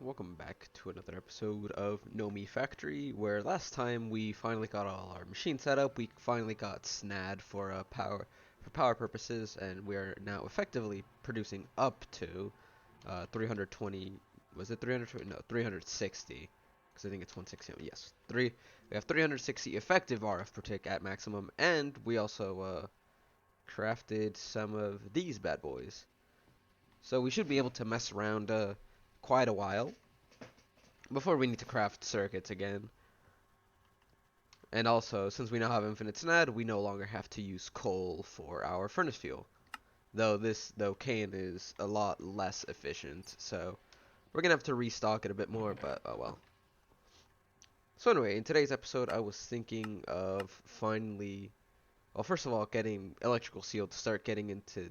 Welcome back to another episode of Nomifactory, where last time we finally got all our machines set up. We finally got SNAD for power purposes, and we are now effectively producing up to 320. Was it 320? No, 360. Because I think it's 160. Yes, three. We have 360 effective RF per tick at maximum, and we also crafted some of these bad boys. So we should be able to mess around quite a while before we need to craft circuits again. And also, since we now have infinite SNAD, we no longer have to use coal for our furnace fuel. Though cane is a lot less efficient, so we're gonna have to restock it a bit more, but oh well. So anyway, in today's episode, I was thinking of finally, well, first of all, getting electrical steel to start getting into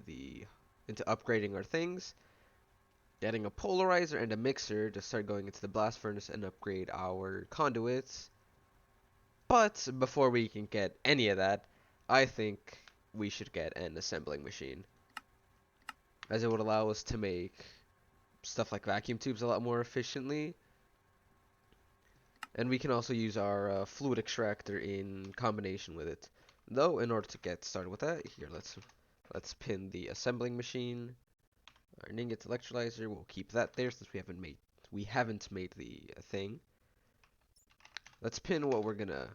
upgrading our things, getting a polarizer and a mixer to start going into the blast furnace and upgrade our conduits. But before we can get any of that, I think we should get an assembling machine, as it would allow us to make stuff like vacuum tubes a lot more efficiently. And we can also use our fluid extractor in combination with it. Though, in order to get started with that, here let's pin the assembling machine. Our ingot electrolyzer, we'll keep that there since we haven't made the thing. Let's pin what we're gonna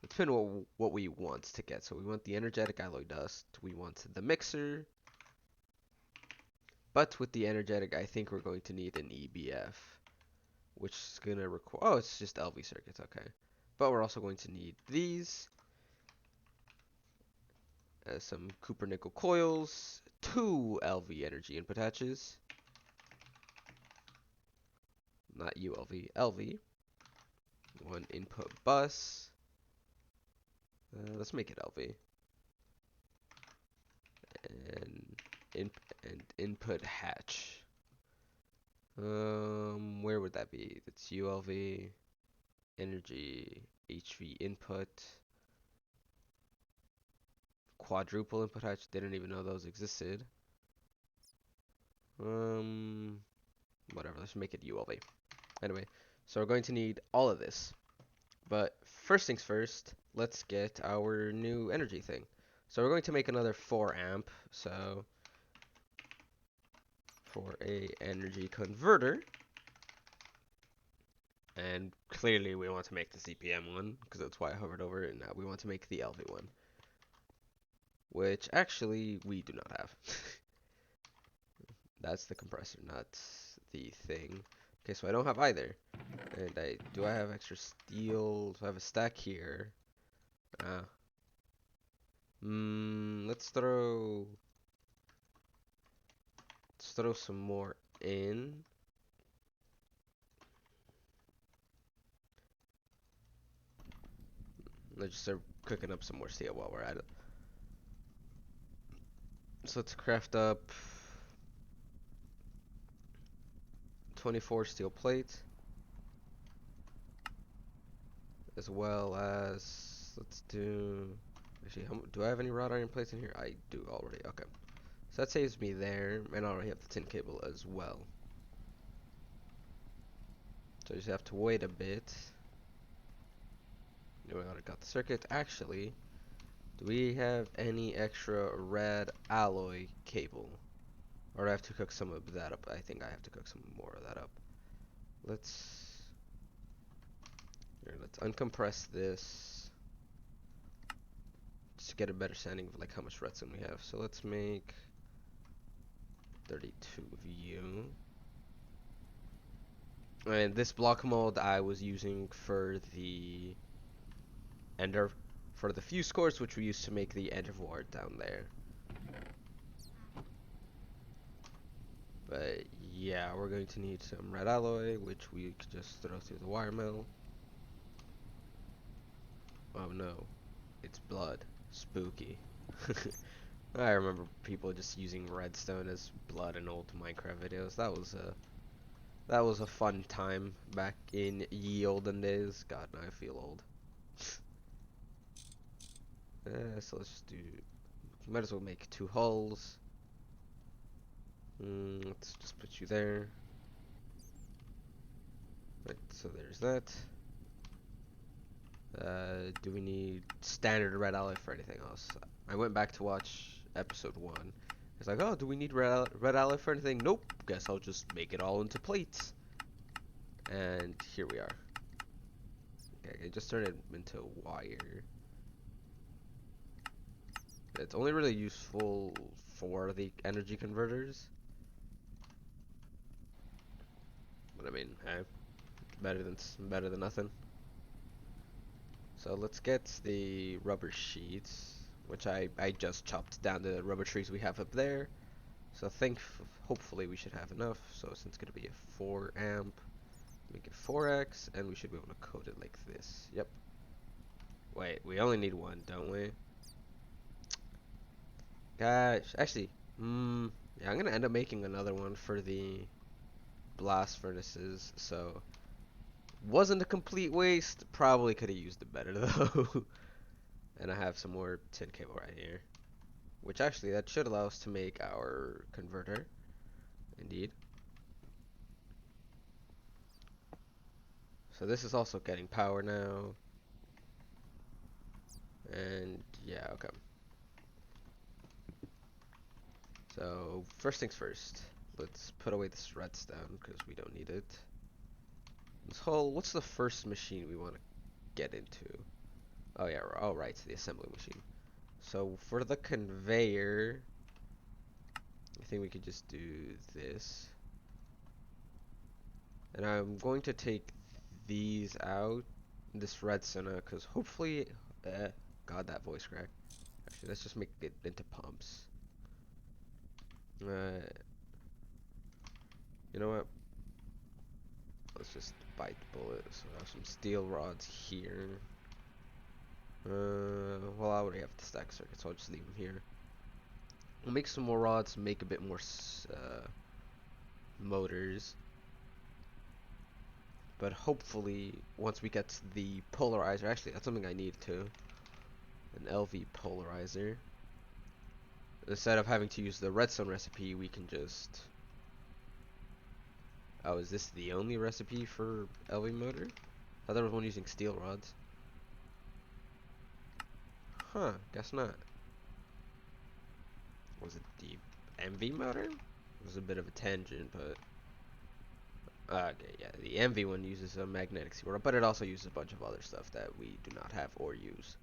Let's pin what we want to get. So we want the energetic alloy dust. We want the mixer. But with the energetic, I think we're going to need an EBF, which is going to require... Oh, it's just LV circuits. Okay. But we're also going to need these. Some copper nickel coils. 2 LV energy input hatches. Not ULV, LV. 1 input bus. Let's make it LV. And input hatch. Where would that be? That's ULV, energy, HV input, quadruple input hatch. Didn't even know those existed. Whatever. Let's make it ULV. Anyway, so we're going to need all of this. But first things first, let's get our new energy thing. So we're going to make another 4 amp. So for a energy converter. And clearly we want to make the CPM one, because that's why I hovered over it, and now we want to make the LV one. Which, actually, we do not have. That's the compressor, not the thing. Okay, so I don't have either. And do I have extra steel? So I have a stack here. Let's throw some more in. Let's just start cooking up some more steel while we're at it. So let's craft up 24 steel plates, as well as, let's do, actually, do I have any wrought iron plates in here? I do already. Okay, so that saves me there, and I already have the tin cable as well. So I just have to wait a bit. We already got the circuit. Actually, do we have any extra red alloy cable? Or do I have to cook some of that up? I think I have to cook some more of that up. Let's uncompress this just to get a better standing of like how much redstone we have. So let's make 32 of you. And this block mold I was using for the fuse cores, which we used to make the ender ward down there. But yeah, we're going to need some red alloy, which we could just throw through the wire mill. Oh no, it's blood. Spooky. I remember people just using redstone as blood in old Minecraft videos. That was a fun time back in ye olden days. God, now I feel old. So let's just do. Might as well make 2 hulls. Let's just put you there. So there's that. Do we need standard red alloy for anything else? I went back to watch episode 1. It's like, oh, do we need red alloy for anything? Nope. Guess I'll just make it all into plates. And here we are. Okay, I just turned it into wire. It's only really useful for the energy converters. But I mean, hey, better than nothing. So let's get the rubber sheets, which I just chopped down the rubber trees we have up there. So hopefully we should have enough. So since it's gonna be a 4 amp, make it 4x, and we should be able to code it like this. Yep. Wait, we only need one, don't we? Gosh, actually, yeah, I'm gonna end up making another one for the blast furnaces. So wasn't a complete waste. Probably could have used it better though. And I have some more tin cable right here, which actually that should allow us to make our converter. Indeed. So this is also getting power now. And yeah, okay. So first things first, let's put away this redstone because we don't need it. What's the first machine we want to get into? Oh yeah, oh right, it's the assembly machine. So for the conveyor, I think we could just do this. And I'm going to take these out, this redstone, because hopefully, God, that voice crack. Actually, let's just make it into pumps. You know what? Let's just bite the bullet. So I have some steel rods here. Well, I already have the stack circuit, so I'll just leave them here. We'll make some more rods, make a bit more motors. But hopefully, once we get to the polarizer, actually, that's something I need too. An LV polarizer. Instead of having to use the redstone recipe, we can just... Oh, is this the only recipe for LV motor? I thought there was one using steel rods. Huh, guess not. Was it the MV motor? It was a bit of a tangent, but... Okay, yeah, the MV one uses a magnetic seawater, but it also uses a bunch of other stuff that we do not have or use.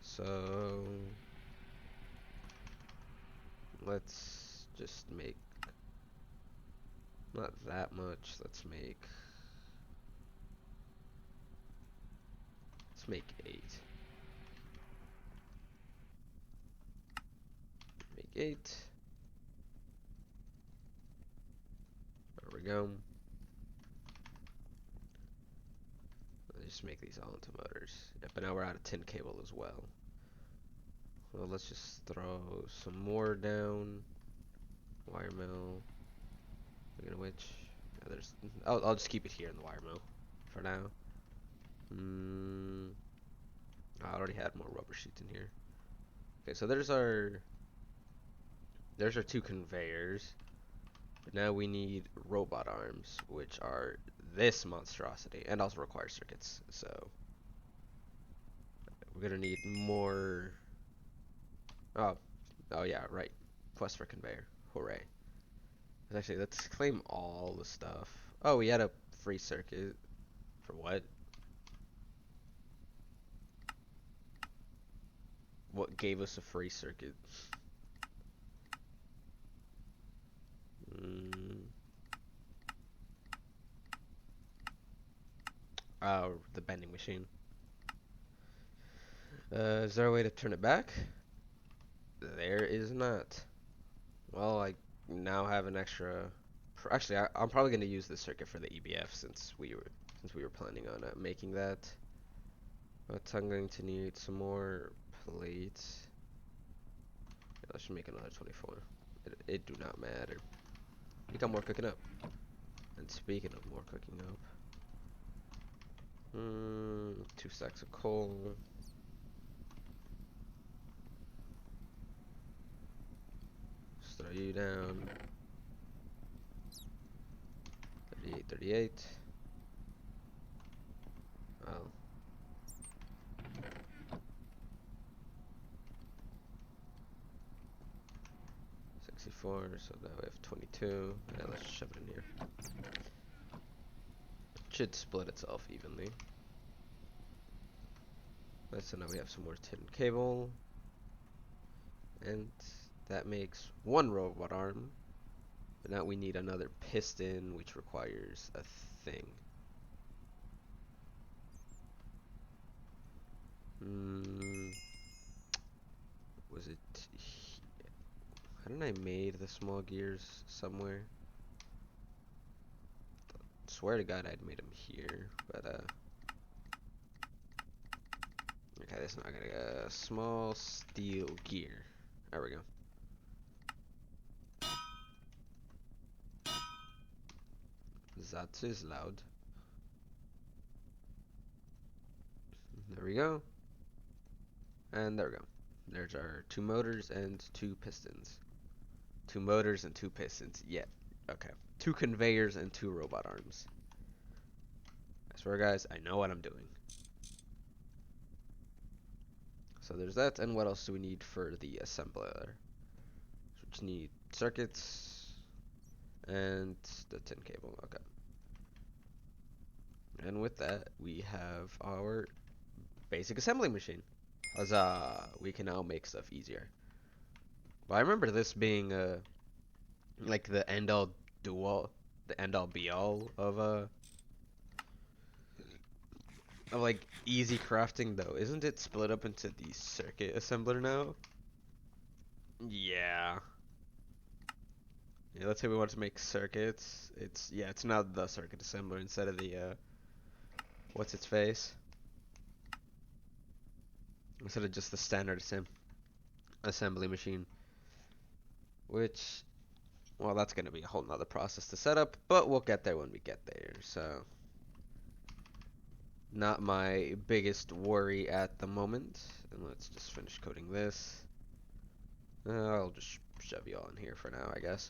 So... let's just make... not that much, let's make 8. Make 8. There we go. Let's just make these all into motors. Yep, but now we're out of tin cable as well. Well, let's just throw some more down. Wire mill. Speaking of which, yeah, I'll just keep it here in the wire mill for now. I already had more rubber sheets in here. Okay, so there's our 2 conveyors. But now we need robot arms, which are this monstrosity, and also require circuits. So we're gonna need more. Oh yeah, right. Quest for conveyor. Hooray! Actually, let's claim all the stuff. Oh, we had a free circuit. For what? What gave us a free circuit? Oh, the bending machine. Is there a way to turn it back? There is not. Well, I now have an extra. Actually, I'm probably going to use this circuit for the EBF since we were planning on making that. But I'm going to need some more plates. Yeah, let's make another 24. It do not matter. We got more cooking up. And speaking of more cooking up, 2 stacks of coal. Just throw you down. 38, 38. 24, so now we have 22. Yeah, let's shove it in here. It should split itself evenly. Right, so now we have some more tin cable. And that makes one robot arm. But now we need another piston, which requires a thing. Was it? Hadn't I made the small gears somewhere? Swear to God, I'd made them here, but okay, that's not gonna get a small steel gear. There we go. That is loud. There we go. And there we go. There's our 2 motors and 2 pistons. 2 motors and 2 pistons. Yeah. Okay. 2 conveyors and 2 robot arms. I swear, guys, I know what I'm doing. So there's that. And what else do we need for the assembler? So we just need circuits and the tin cable. Okay. And with that, we have our basic assembly machine. Huzzah! We can now make stuff easier. Well, I remember this being like the end all the end all be all of like easy crafting though. Isn't it split up into the circuit assembler now? Yeah. Yeah, let's say we want to make circuits. It's now the circuit assembler instead of the what's its face? Instead of just the standard assembly machine. Which, well, that's gonna be a whole nother process to set up, but we'll get there when we get there. So not my biggest worry at the moment. And let's just finish coding this. I'll just shove you all in here for now, I guess.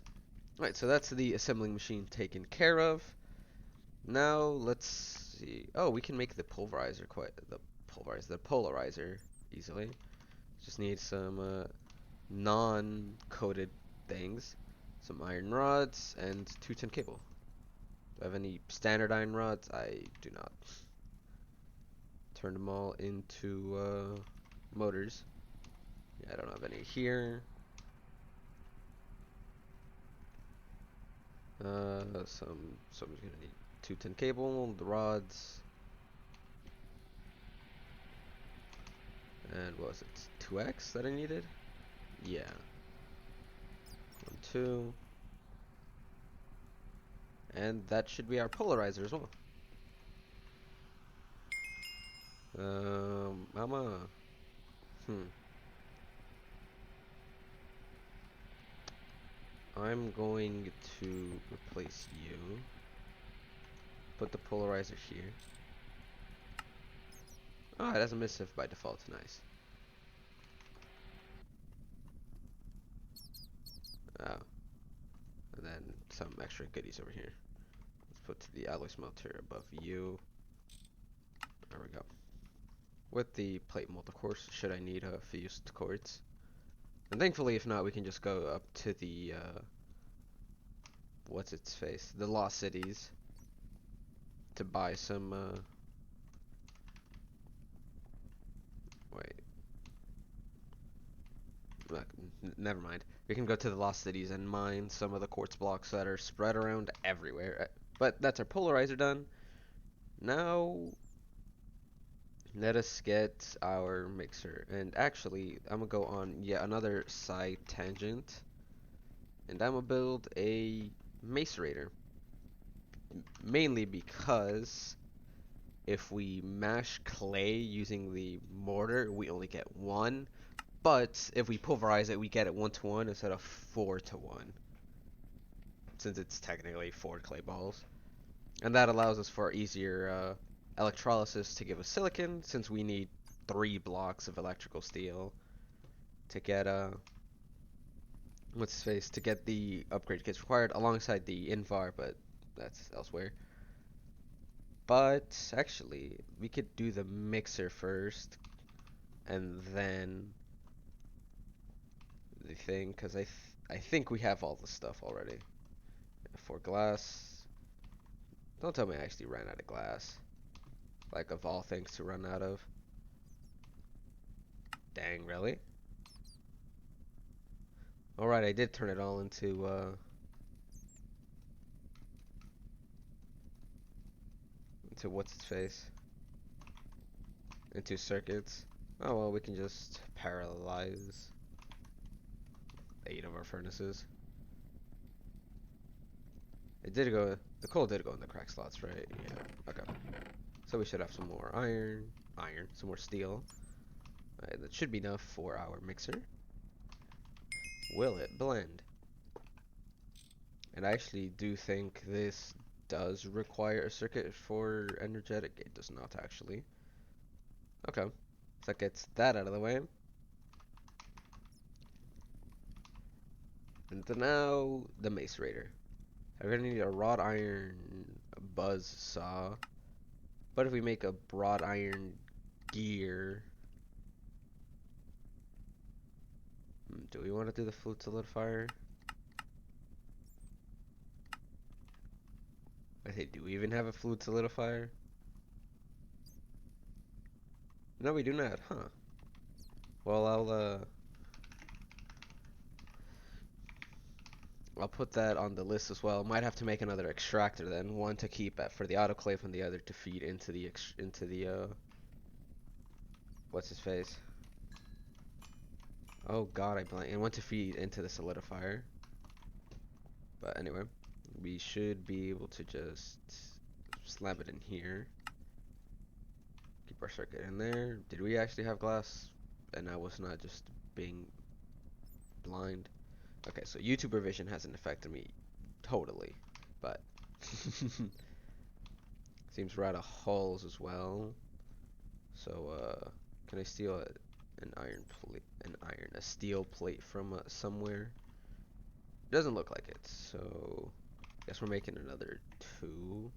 Alright, so that's the assembling machine taken care of. Now let's see. Oh, we can make the polarizer easily. Just need some non-coated things, some iron rods, and 2 tin cable. Do I have any standard iron rods? I do not. Turn them all into motors. Yeah, I don't have any here. Someone's gonna need 2 tin cable, the rods, and what was it? 2x that I needed? Yeah. 1, 2, and that should be our polarizer as well. Mama. I'm going to replace you. Put the polarizer here. Oh, it has a missive by default. Nice. Oh. And then some extra goodies over here. Let's put the alloy smelter above you. There we go. With the plate mold, of course, should I need fused quartz. And thankfully, if not, we can just go up to the, what's its face? The Lost Cities. To buy some, wait. Never mind. We can go to the Lost Cities and mine some of the quartz blocks that are spread around everywhere. But that's our polarizer done. Now, let us get our mixer. And actually, I'm gonna go on yet another side tangent. And I'm gonna build a macerator. Mainly because if we mash clay using the mortar, we only get 1. But if we pulverize it, we get it 1-to-1 instead of 4-to-1. Since it's technically 4 clay balls. And that allows us for easier electrolysis to give us silicon, since we need 3 blocks of electrical steel to get what's his face, to get the upgrade kits required alongside the Invar, but that's elsewhere. But actually, we could do the mixer first, and then the thing, because I think we have all the stuff already. For glass. Don't tell me I actually ran out of glass. Like, of all things to run out of. Dang, really? Alright, I did turn it all into what's its face? Into circuits. Oh well, we can just parallelize 8 of our furnaces. It did go, the coal did go in the crack slots, right? Yeah, okay. So we should have some more some more steel. Alright, that should be enough for our mixer. Will it blend? And I actually do think this does require a circuit for energetic. It does not actually. Okay. So that gets that out of the way. And now the macerator. We're gonna need a wrought iron buzz saw. But if we make a wrought iron gear, do we want to do the fluid solidifier? I say, do we even have a fluid solidifier? No, we do not, huh? Well, I'll put that on the list as well. Might have to make another extractor then, one to keep for the autoclave and the other to feed into the what's his face? Oh God, I blanked. And one to feed into the solidifier. But anyway, we should be able to just slap it in here. Keep our circuit in there. Did we actually have glass? And I was not just being blind. Okay, so YouTuber vision hasn't affected me totally, but seems we're out of hulls as well. So can I steal an iron plate, a steel plate from somewhere? Doesn't look like it, so guess we're making another 2.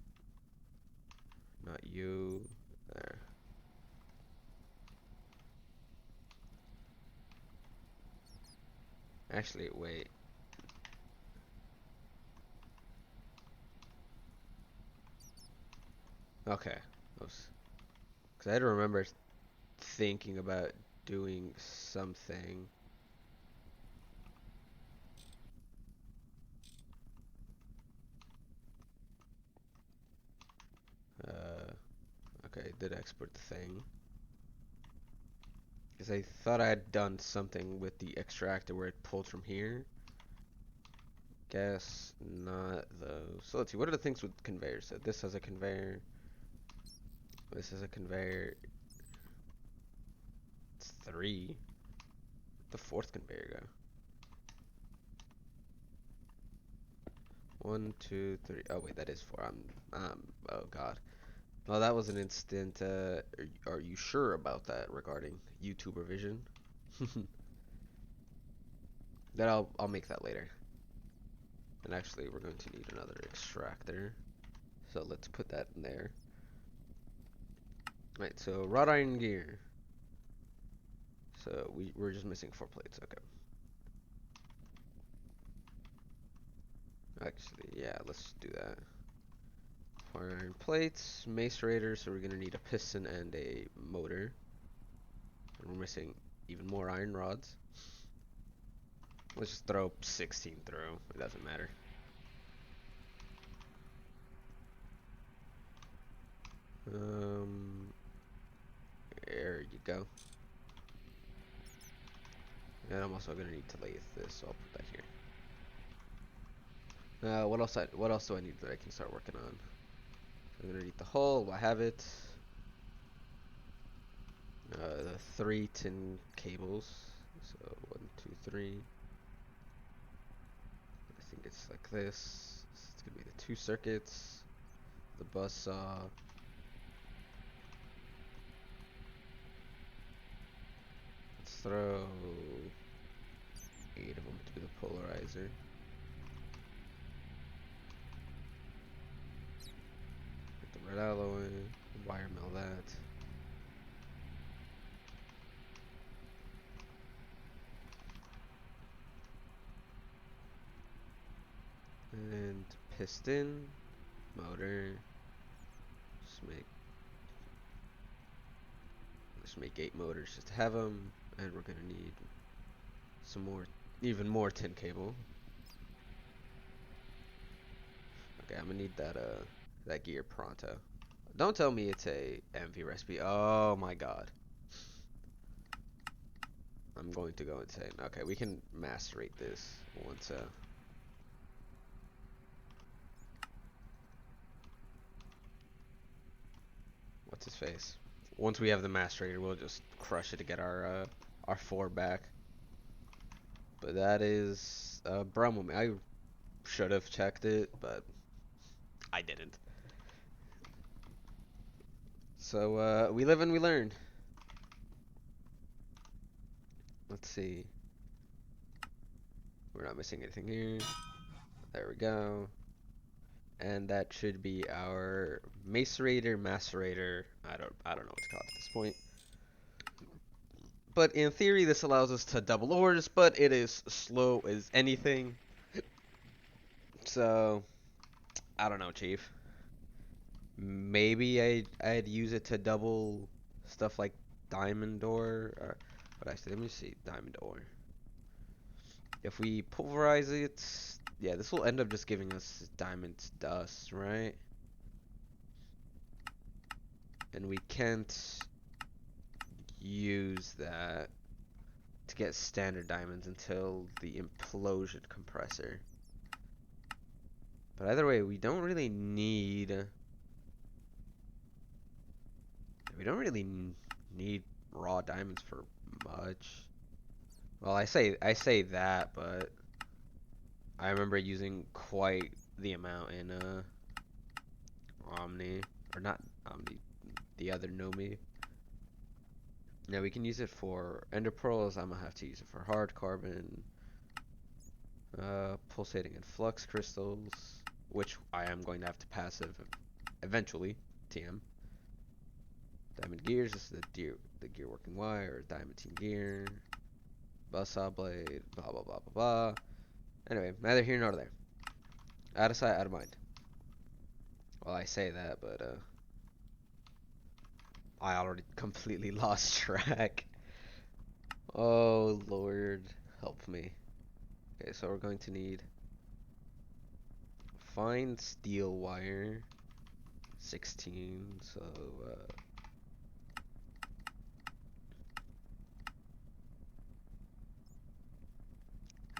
Not you. There. Actually, wait. Okay. Because I had to remember thinking about doing something. Okay, did export the thing. Because I thought I had done something with the extractor where it pulled from here. Guess not though. So let's see, what are the things with conveyors? So this has a conveyor. This is a conveyor. It's 3. The 4th conveyor go. 1, 2, 3. Oh wait, that is 4. Oh God. Oh, that was an instant. Are you sure about that regarding YouTuber vision? Then I'll make that later. And actually, we're going to need another extractor. So let's put that in there. Right. So wrought iron gear. So we're just missing 4 plates. Okay. Actually, yeah, let's do that. 4 iron plates, macerator, so we're gonna need a piston and a motor. And we're missing even more iron rods. Let's just throw 16 through. It doesn't matter. There you go. And I'm also gonna need to lathe this, so I'll put that here. What else do I need that I can start working on? I'm gonna need the hull. I have it. The 3 tin cables. So 1, 2, 3. I think it's like this. It's gonna be the 2 circuits, the buzz saw. Let's throw 8 of them to the polarizer. Get the red alloy, wire mill that. piston, motor. Just make let's make 8 motors just to have them, and we're gonna need some more, even more tin cable. Okay, I'm gonna need that gear pronto. Don't tell me it's a MV recipe. Oh my god. I'm going to go insane. Okay, we can macerate this once what's his face? Once we have the macerator, we'll just crush it to get our 4 back. But that is bromo. I should have checked it, but I didn't. So we live and we learn. Let's see. We're not missing anything here. There we go. And that should be our macerator. I don't know what to call it at this point. But in theory, this allows us to double ores, but it is slow as anything. So I don't know, Chief. Maybe I'd use it to double stuff like diamond ore. But actually, let me see, diamond ore. If we pulverize it, yeah, this will end up just giving us diamond dust, right? And we can't use that to get standard diamonds until the implosion compressor. But either way, we don't really need raw diamonds for much. Well, I say that, but I remember using quite the amount in Omni, or not Omni, the other Nomi. Now we can use it for ender pearls. I'm gonna have to use it for hard carbon, pulsating and flux crystals, which I am going to have to passive eventually. TM. Diamond gears. This is the gear working wire. Diamantine gear. Buzzsaw blade. Blah blah blah blah blah. Anyway, neither here nor there. Out of sight, out of mind. Well, I say that, but I already completely lost track. Oh Lord, help me. Okay, so we're going to need fine steel wire, 16. So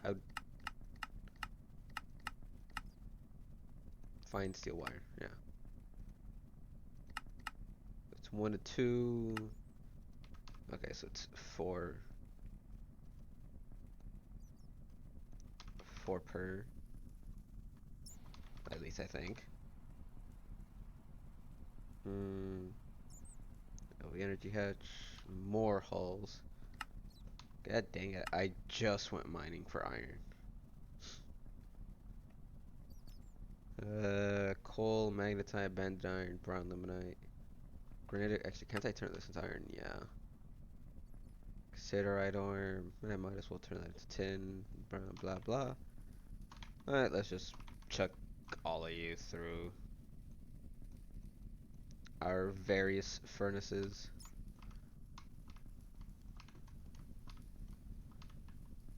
how fine steel wire? Yeah, it's 1 to 2. Okay, so it's 4 per. At least I think. Oh, the energy hatch. More hulls. God dang it, I just went mining for iron. Coal, magnetite, banded iron, brown limonite. Granitic, actually, can't I turn this into iron? Yeah. Cassiterite ore, I might as well turn that into tin, blah blah blah. Alright, let's just chuck all of you through our various furnaces.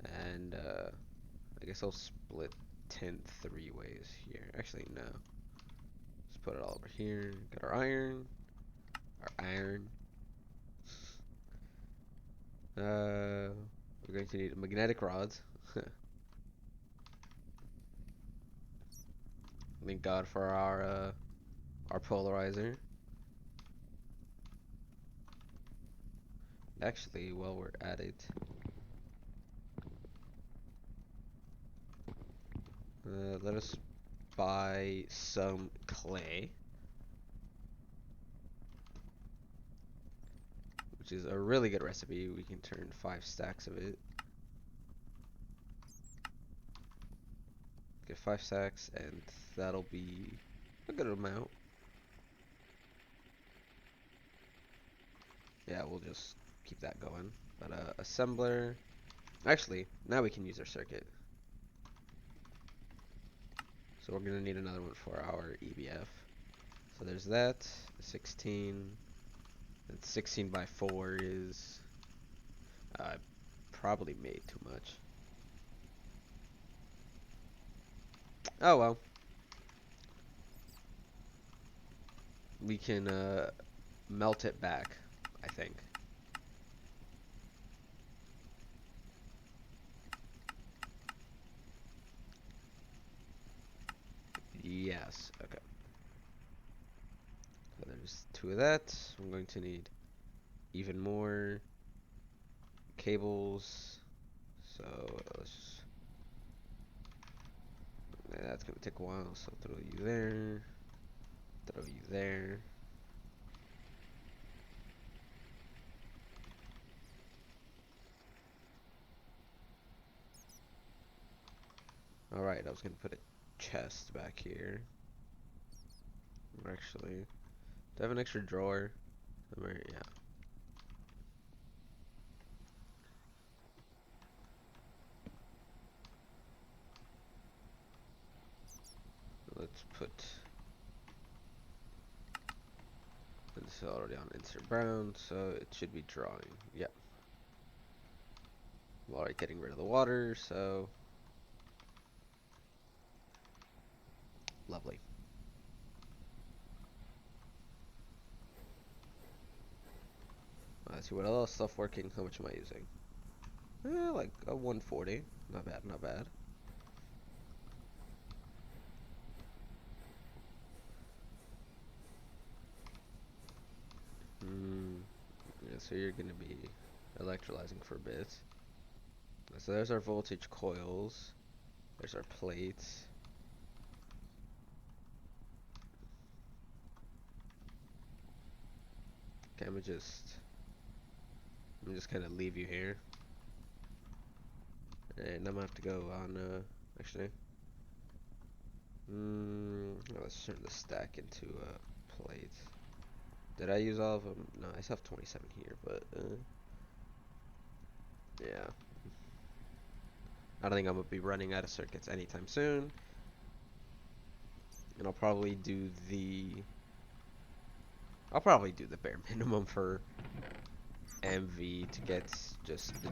And I guess I'll split tin 3 ways here. Actually, no. Let's put it all over here. Got our iron. We're going to need magnetic rods. Thank God for our polarizer. Actually, while we're at it, let us buy some clay, which is a really good recipe. We can turn 5 stacks of it. Get 5 stacks, and that'll be a good amount. Yeah, we'll just keep that going. But assembler. Actually, now we can use our circuit. So we're gonna need another one for our EBF. So there's that, 16. And 16 by 4 is probably made too much. Oh well. We can melt it back, I think. Yes, okay. So there's 2 of that. I'm going to need even more cables. So let's that's gonna take a while, so throw you there. Throw you there. Alright, I was gonna put a chest back here. Actually, do I have an extra drawer? Somewhere? Yeah. Let's put this is already on insert brown, so it should be drawing. Yep. I'm already getting rid of the water, so lovely. Let's see what else stuff working. How much am I using? Like a 140. Not bad, not bad. Yeah, so you're gonna be electrolyzing for a bit. So there's our voltage coils. There's our plates. Okay, I'm just kind of leave you here, and I'm gonna have to go on. Actually, let's turn the stack into a plate. Did I use all of them? No, I still have 27 here, but yeah. I don't think I'm gonna be running out of circuits anytime soon, and I'll probably do the bare minimum for MV to get just the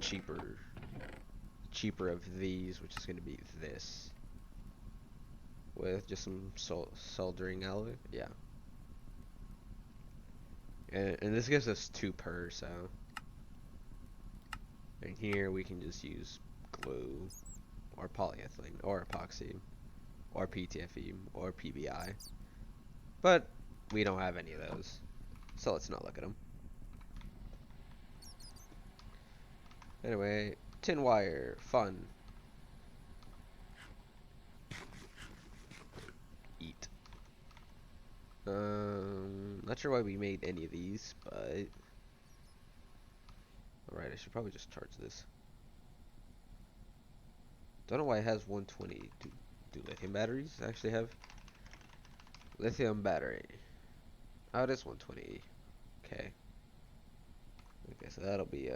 cheaper of these, which is gonna be this with just some soldering alloy. Yeah, and this gives us 2 per, so. And here we can just use glue, or polyethylene, or epoxy, or PTFE, or PBI. But we don't have any of those, so let's not look at them. Anyway, tin wire, fun. Eat. Not sure why we made any of these, but alright, I should probably just charge this. Don't know why it has 120. Do lithium batteries actually have lithium battery? Oh, it is 120. Okay. Okay, so that'll be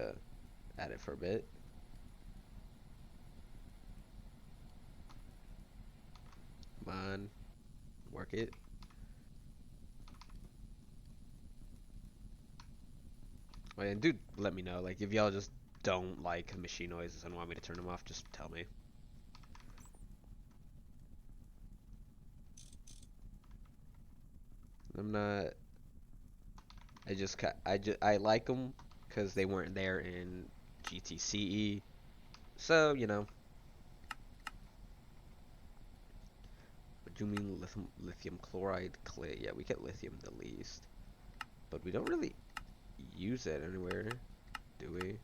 added for a bit. Come on, work it. Oh, yeah, and dude, let me know. Like, if y'all just don't like machine noises and want me to turn them off, just tell me. I'm not. I like them because they weren't there in GTCE. So you know. What do you mean lithium chloride clay? Yeah, we get lithium the least, but we don't really use it anywhere, do we?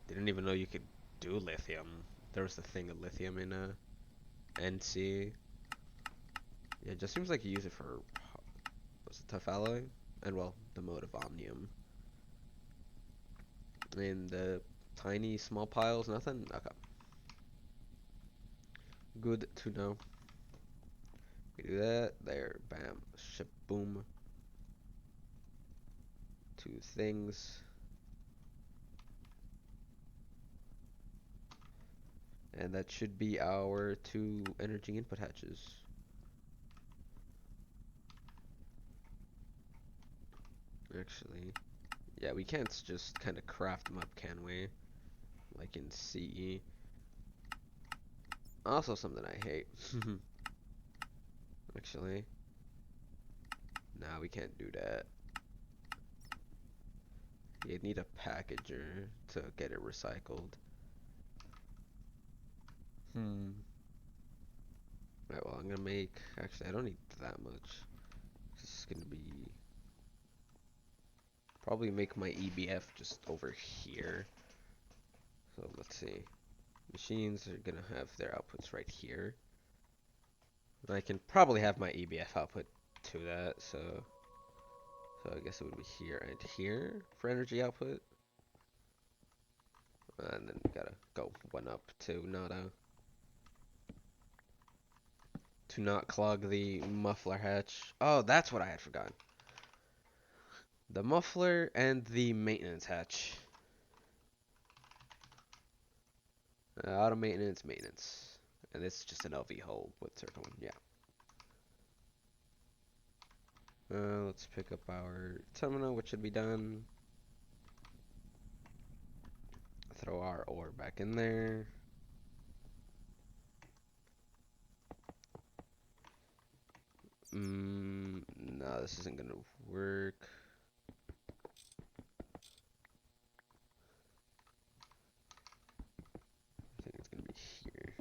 Didn't even know you could do lithium. There was the thing of lithium in NC. Yeah, it just seems like you use it for what's it, tough alloy, and well, the mode of omnium. And the tiny small piles, nothing. Okay, good to know. We do that there. Bam, shaboom. 2 things. And that should be our 2 energy input hatches. Actually, yeah, we can't just kind of craft them up, can we? Like in CE. Also something I hate. Actually, nah, we can't do that. You need a packager to get it recycled. Right, well, I'm gonna make. Actually, I don't need that much. This is gonna be. Probably make my EBF just over here. So let's see. Machines are gonna have their outputs right here. And I can probably have my EBF output to that, so I guess it would be here and here for energy output. And then we gotta go one up to not clog the muffler hatch. Oh, that's what I had forgotten. The muffler and the maintenance hatch. Auto maintenance, maintenance. And it's just an LV hole with circle one, yeah. Let's pick up our terminal, which should be done. Throw our ore back in there. No, this isn't gonna work. I think it's gonna be here.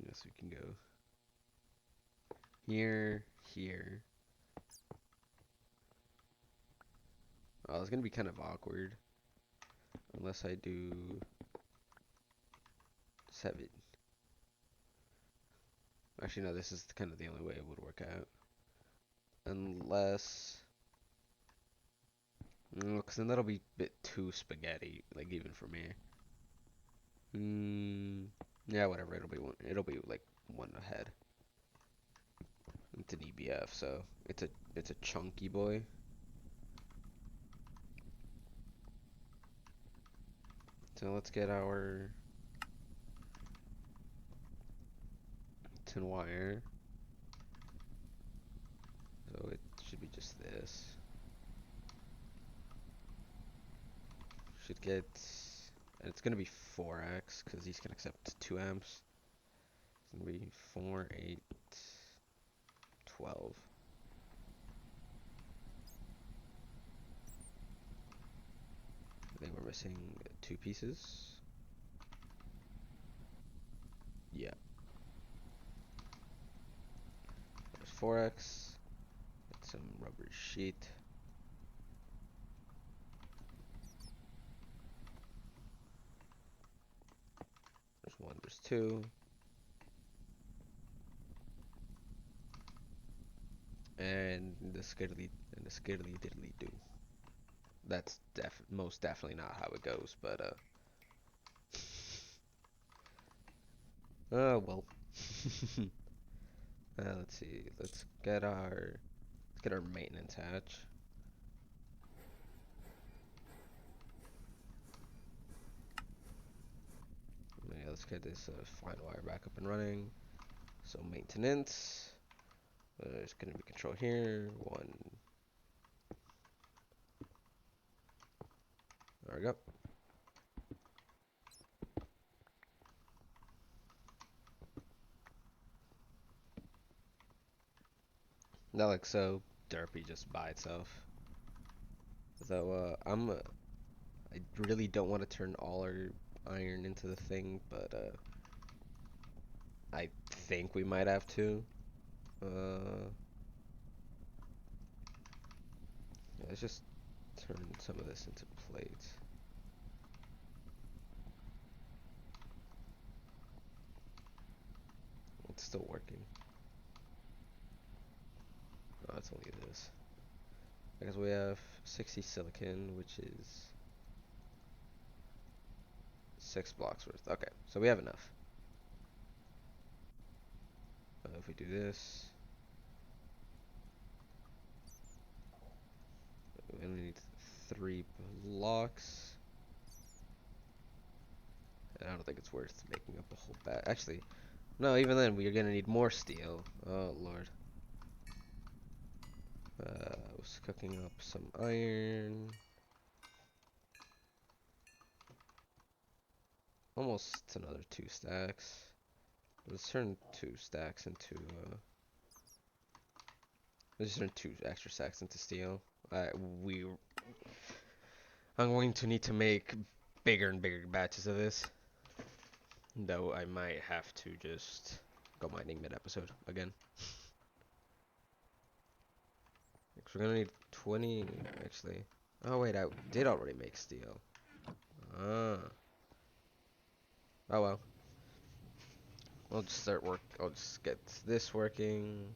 Yes, we can go here, here. Oh, it's gonna be kind of awkward. Unless I do 7. Actually, no, this is kind of the only way it would work out. Unless... because then that'll be a bit too spaghetti, like, even for me. Yeah, whatever, it'll be like 1 ahead. It's an EBF, so it's a chunky boy. So let's get our tin wire. So it should be just this. Should get, and it's gonna be 4x because these can accept 2 amps. It's gonna be 4, 8, 12. I think we're missing 2 pieces. Yeah. There's 4x. Get some rubber sheet. There's 1, there's 2. And the skiddly diddly do. That's most definitely not how it goes, but oh well. Let's see. Let's get our maintenance hatch. Yeah, let's get this fine wire back up and running. So maintenance. There's gonna be control here. 1. There we go. That looks so derpy just by itself. Though I really don't want to turn all our iron into the thing, but I think we might have to. Yeah, let's just turn some of this into plates. It's still working. Oh, it's only this. Because we have 60 silicon, which is 6 blocks worth. Okay, so we have enough. If we do this, we only need 3 blocks. I don't think it's worth making up a whole batch. Actually, no, even then, we're gonna need more steel. Oh, Lord. I was cooking up some iron. Almost another 2 stacks. Let's turn 2 stacks into, let's turn 2 extra stacks into steel. We, I'm going to need to make bigger and bigger batches of this. Though I might have to just go mining mid-episode again. Because we're gonna need 20, actually. Oh wait, I did already make steel. Ah. Oh well. I'll just start work. I'll just get this working.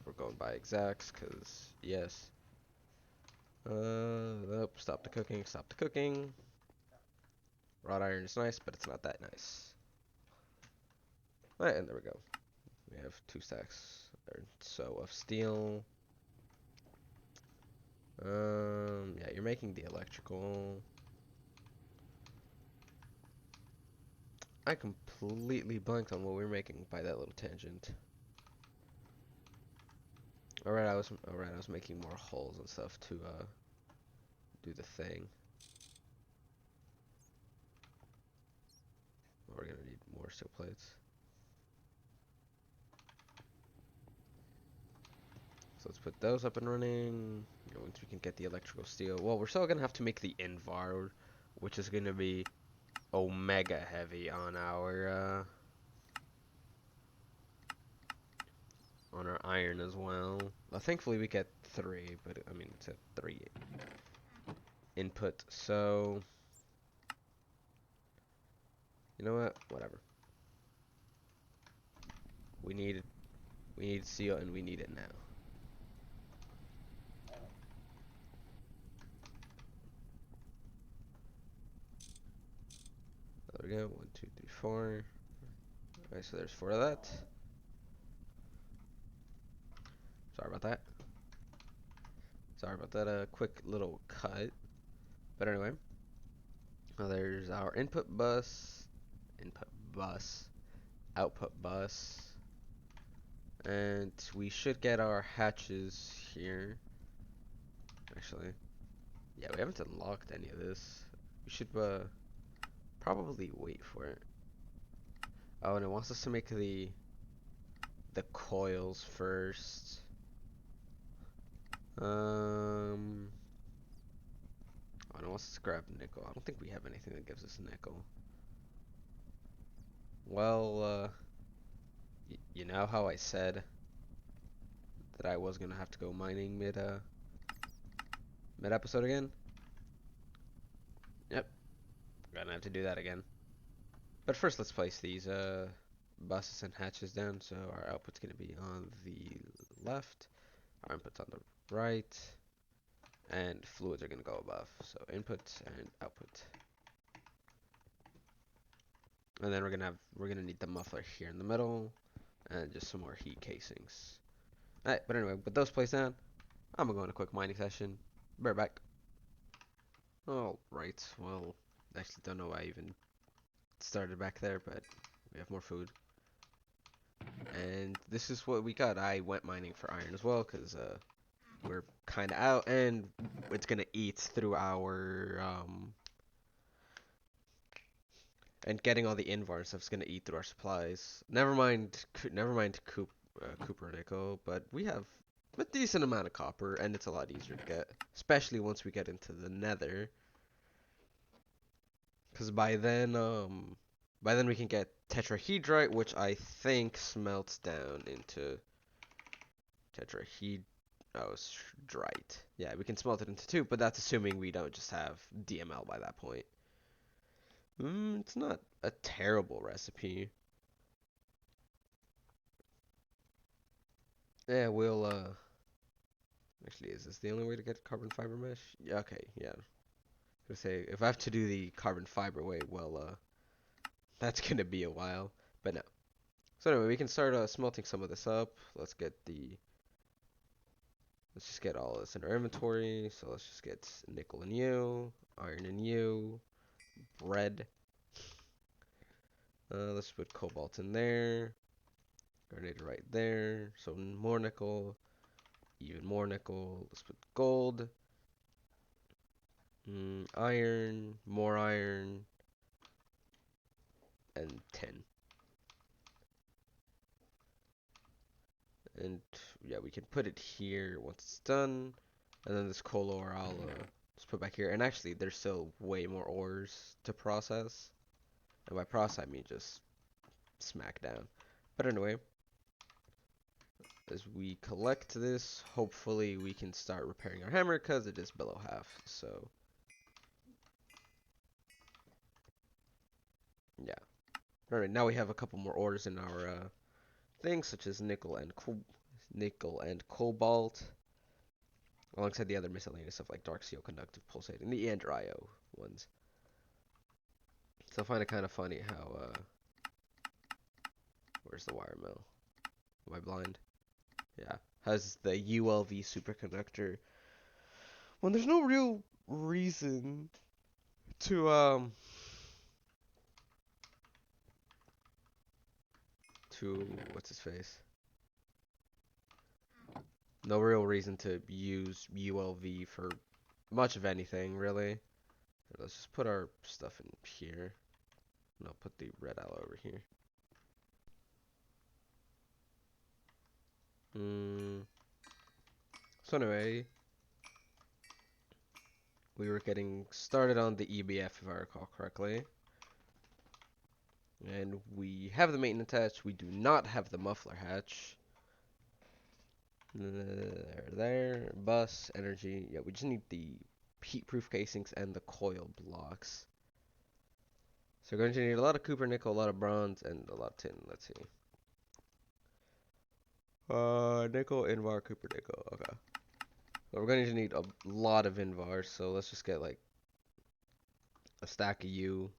We're going by exacts, cause yes. Nope. Stop the cooking. Stop the cooking. Wrought iron is nice, but it's not that nice. Alright, and there we go. We have 2 stacks or so of steel. Yeah, you're making the electrical. I completely blanked on what we were making by that little tangent. Alright, I was making more holes and stuff to do the thing. We're gonna need more steel plates. So let's put those up and running. Once we can get the electrical steel. Well, we're still gonna have to make the invar, which is gonna be omega heavy on our iron as well. Thankfully we get 3, but I mean it's a 3 input. So you know what? Whatever. We need steel and we need it now. There we go. 1, 2, 3, 4. Alright, so there's 4 of that. Sorry about that. Sorry about that quick little cut. But anyway, now there's our input bus, output bus, and we should get our hatches here. Actually, yeah, we haven't unlocked any of this. We should probably wait for it. Oh, and it wants us to make the coils first. Oh, no, let's grab nickel. I don't think we have anything that gives us nickel. Well, you know how I said that I was gonna have to go mining mid episode again? Yep, gonna have to do that again. But first, let's place these buses and hatches down. So our output's gonna be on the left, our input's on the right, and fluids are gonna go above. So input and output. And then we're gonna need the muffler here in the middle, and just some more heat casings. Alright, but anyway, with those placed down, I'm gonna go on a quick mining session. Be right back. Alright, well, I actually don't know why I even started back there, but we have more food. And this is what we got. I went mining for iron as well, because we're kind of out, and it's gonna eat through our and getting all the invar stuff's gonna eat through our supplies. Never mind Cooper nickel, but we have a decent amount of copper, and it's a lot easier to get, especially once we get into the Nether. Because by then we can get tetrahedrite, which I think smelts down into tetrahedrite. Oh, drite. Yeah, we can smelt it into 2, but that's assuming we don't just have DML by that point. It's not a terrible recipe. Yeah, we'll actually, is this the only way to get carbon fiber mesh? Yeah, okay, yeah. I was gonna say, if I have to do the carbon fiber way, well, that's gonna be a while, but no. So anyway, we can start smelting some of this up. Let's just get all this in our inventory. So let's just get nickel and you, iron and you, bread. Let's put cobalt in there. Grenade right there. So more nickel. Even more nickel. Let's put gold. Iron. More iron. And tin. And yeah, we can put it here once it's done. And then this coal ore I'll just put back here. And actually, there's still way more ores to process. And by process, I mean just smack down. But anyway, as we collect this, hopefully we can start repairing our hammer because it is below half. So, yeah. Alright, now we have a couple more ores in our things, such as nickel and cobalt, alongside the other miscellaneous stuff like dark steel, conductive, pulsating, the Andrio ones. So I find it kind of funny how, where's the wire mill? Am I blind? Yeah. Has the ULV superconductor when there's no real reason to what's his face? No real reason to use ULV for much of anything, really. Let's just put our stuff in here. And I'll put the red alloy over here. So anyway, we were getting started on the EBF if I recall correctly. And we have the maintenance hatch. We do not have the muffler hatch. There. Bus, energy. Yeah, we just need the heat-proof casings and the coil blocks. So we're going to need a lot of copper, nickel, a lot of bronze, and a lot of tin. Let's see. Nickel, Invar, copper, nickel. Okay. Well, we're going to need a lot of Invar, so let's just get like a stack of U.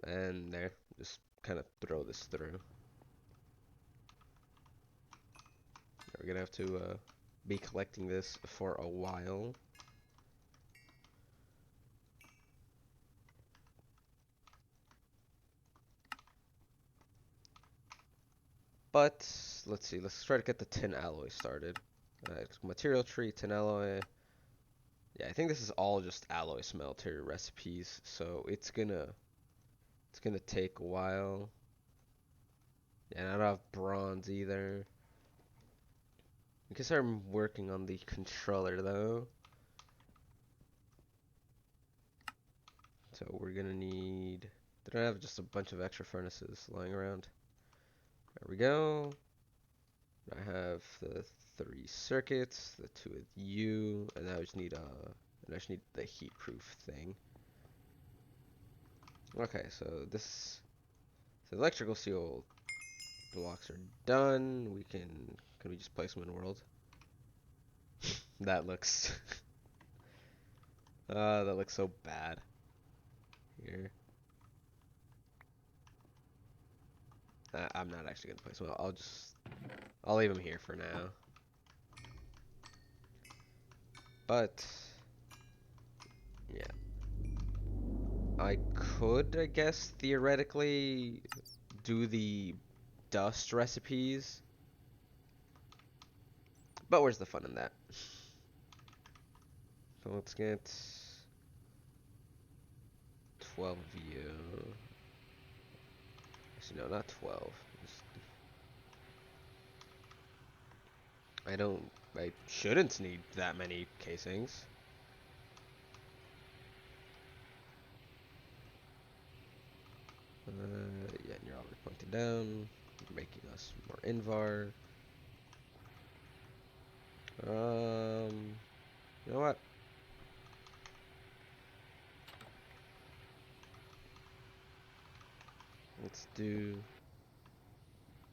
And there. Just kind of throw this through. We're going to have to be collecting this for a while. But let's see. Let's try to get the tin alloy started. Material tree, tin alloy. Yeah, I think this is all just alloy smelter recipes, so it's gonna take a while. Yeah, and I don't have bronze either. I guess I'm working on the controller though. So we're gonna need. Did I have just a bunch of extra furnaces lying around? There we go. I have the 3 circuits, the 2 with U, and I just need the heat proof thing. Okay, so the electrical seal blocks are done. Can we just place them in world? That looks that looks so bad. Here. I'm not actually gonna place them. I'll leave them here for now. But yeah, I could, I guess, theoretically do the dust recipes. But where's the fun in that? So let's get 12 view. Actually, no, not 12. I shouldn't need that many casings. Yeah, and you're already pointed down, making us more Invar. You know what? Let's do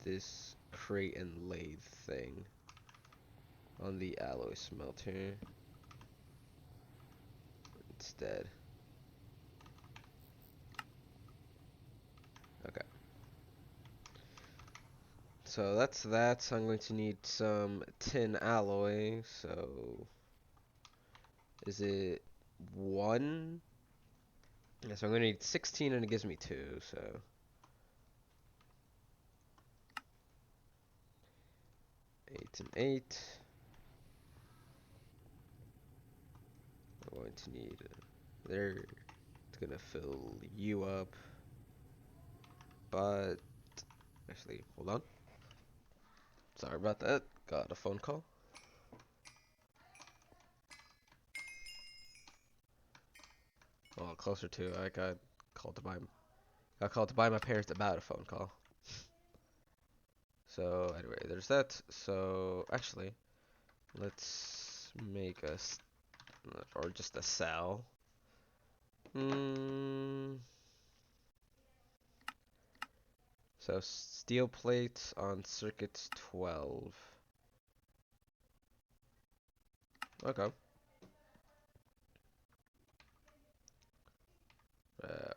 this crate and lathe thing on the alloy smelter instead. Okay. So that's that. So I'm going to need some tin alloy. So is it 1 Yeah, so I'm gonna need 16 and it gives me 2, so 8 and 8. I'm going to need there. It's gonna fill you up, but actually, hold on. Sorry about that. Got a phone call. Well, closer to. I got called to buy my parents about a phone call. So anyway, there's that. So actually, let's make or just a cell. So steel plates on circuits 12. Okay.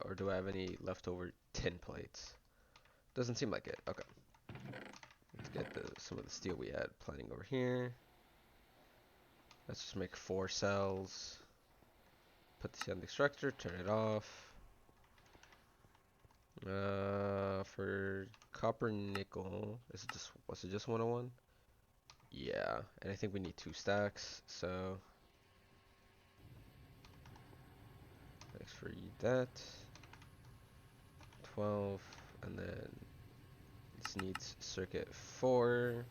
Or do I have any leftover tin plates? Doesn't seem like it. Okay. Let's get some of the steel we had planning over here. Let's just make 4 cells. Put this on the extractor, turn it off. For copper nickel, was it just 101? Yeah, and I think we need 2 stacks, so thanks for that. 12, and then this needs circuit 4.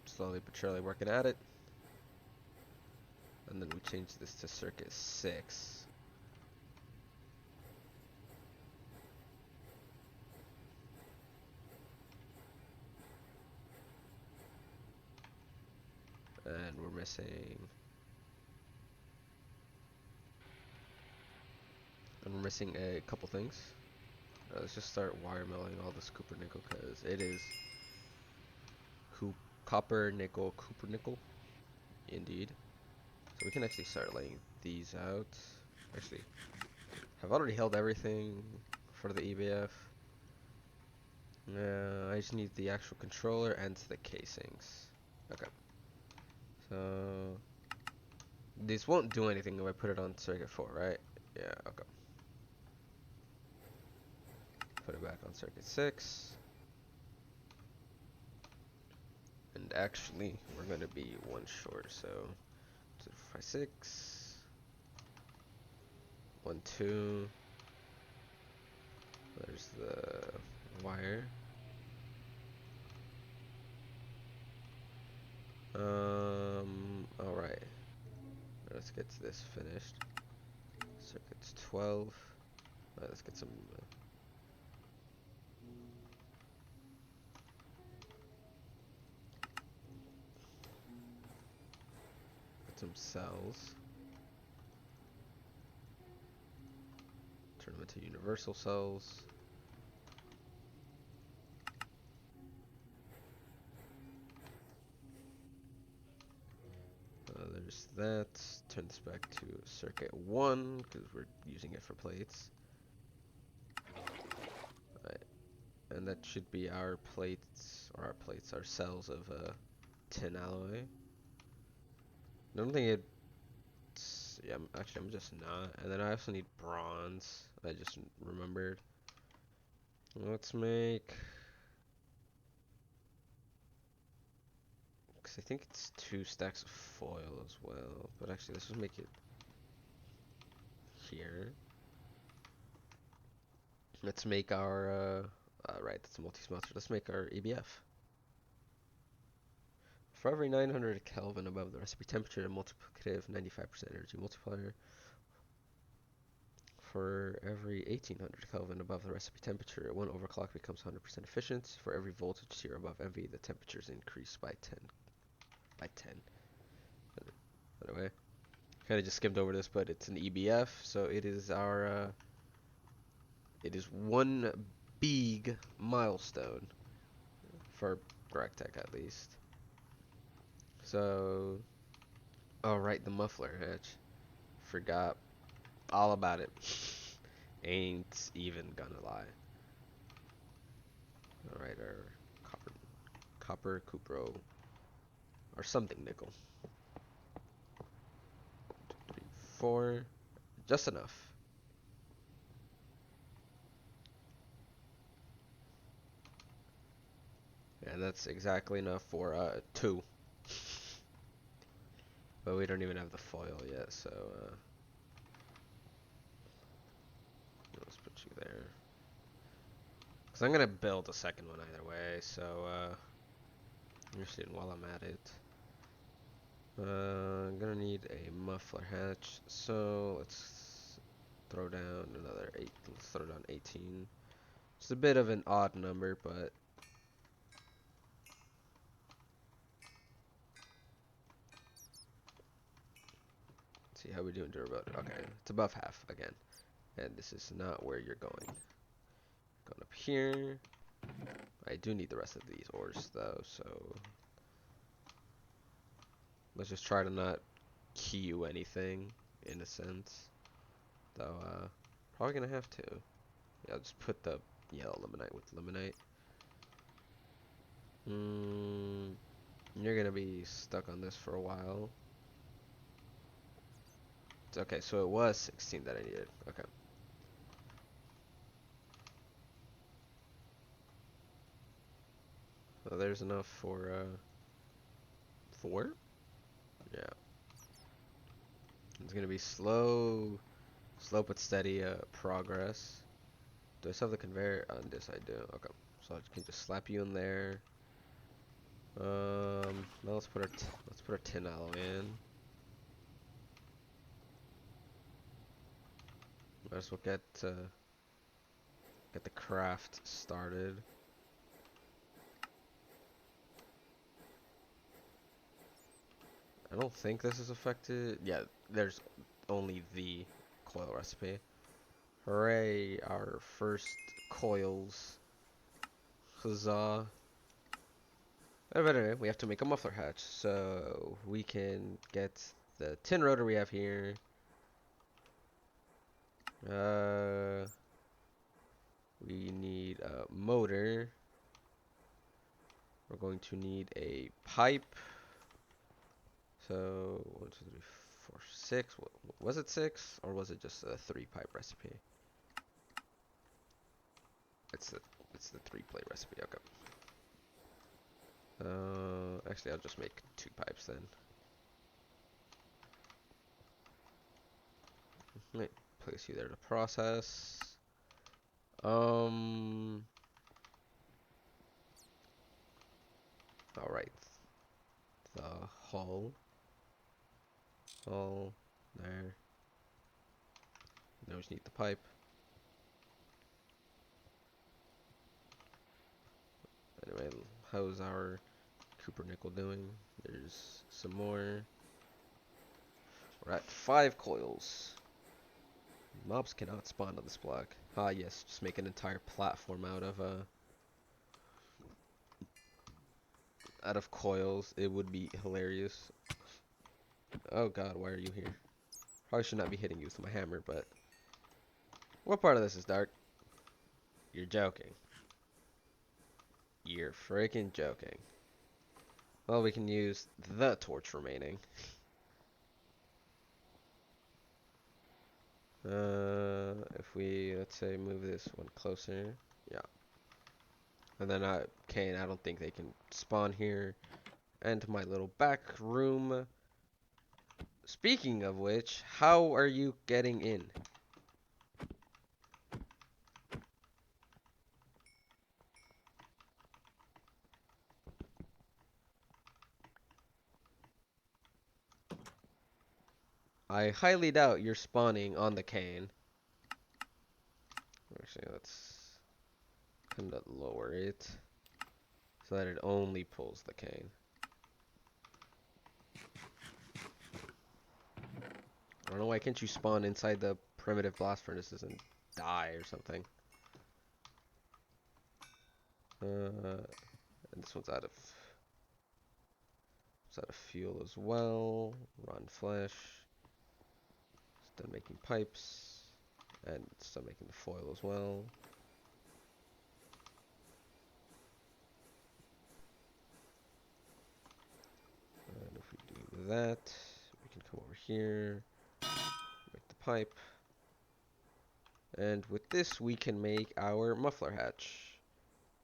Slowly but surely working at it. And then we change this to circuit 6. And we're missing a couple things. Let's just start wire milling all this copper nickel because it is copper nickel, copper nickel, indeed. So we can actually start laying these out. Actually, I've already held everything for the EBF. I just need the actual controller and the casings. Okay. So this won't do anything if I put it on circuit 4, right? Yeah, okay. Put it back on circuit 6. And actually, we're going to be 1 short, so 2, 5, 6. 1, 2. There's the wire. Alright. Let's get this finished. Circuits 12. Let's get some cells. Turn them into universal cells. There's that. Turn this back to circuit 1 because we're using it for plates. Alright. And that should be our plates, our cells of tin alloy. I don't think it's, yeah, actually I'm just not. And then I also need bronze. I just remembered. Let's make, because I think it's 2 stacks of foil as well. But actually, let's just make it here. Let's make our, right, that's a multi-smelter. Let's make our EBF. For every 900 Kelvin above the recipe temperature, a multiplicative 95% energy multiplier. For every 1800 Kelvin above the recipe temperature, 1 overclock becomes 100% efficient. For every voltage tier above MV, the temperature is increased by 10. By 10. Anyway, kind of just skimmed over this, but it's an EBF, so it is our, it is 1 big milestone for GregTech at least. So, oh right, the muffler hitch. Forgot all about it. Ain't even gonna lie. Alright, our copper, cupro, or something nickel. 2, 3, 4. Just enough. And that's exactly enough for 2. But we don't even have the foil yet, so let's put you there. Because I'm going to build a second one either way, so you're seeing while I'm at it. I'm going to need a muffler hatch, so let's throw down another 8. Let's throw down 18. It's a bit of an odd number, but let's see how we do in durability. Okay, it's above half again. And this is not where you're going. Going up here. I do need the rest of these ores though, so let's just try to not queue anything in a sense. Though probably gonna have to. Yeah, I'll just put the yellow limonite with limonite. You're gonna be stuck on this for a while. It's okay, so it was 16 that I needed. Okay. So there's enough for 4? Yeah. It's gonna be slow but steady progress. Do I still have the conveyor? On this I do. Okay. So I can just slap you in there. Now let's put our tin alloy in. Might as well get the craft started. I don't think this is affected. Yeah, there's only the coil recipe. Hooray, our first coils. Huzzah. But anyway, we have to make a muffler hatch, so we can get the tin rotor we have here. We need a motor. We're going to need a pipe. So 1, 2, 3, 4, 6. Was it 6 or was it just a 3-pipe recipe? It's the 3-plate recipe. Okay. Actually, I'll just make 2 pipes then. Right, place you there to process. All right. The hull there. Now we just need the pipe. Anyway, how's our Cooper nickel doing? There's some more. We're at 5 coils. Mobs cannot spawn on this block. Ah, yes, just make an entire platform out of coils. It would be hilarious. Oh god, why are you here? Probably should not be hitting you with my hammer, but what part of this is dark? You're joking. You're freaking joking. Well, we can use the torch remaining. If we, let's say, move this one closer. Yeah. And then, Kane, I don't think they can spawn here. And my little back room. Speaking of which, how are you getting in? I highly doubt you're spawning on the cane. Actually, let's kind of lower it so that it only pulls the cane. I don't know, why can't you spawn inside the primitive blast furnaces and die or something? And this one's out of fuel as well. Run flesh. It's done making pipes. And it's done making the foil as well. And if we do that, we can come over here. pipe. And with this, we can make our muffler hatch.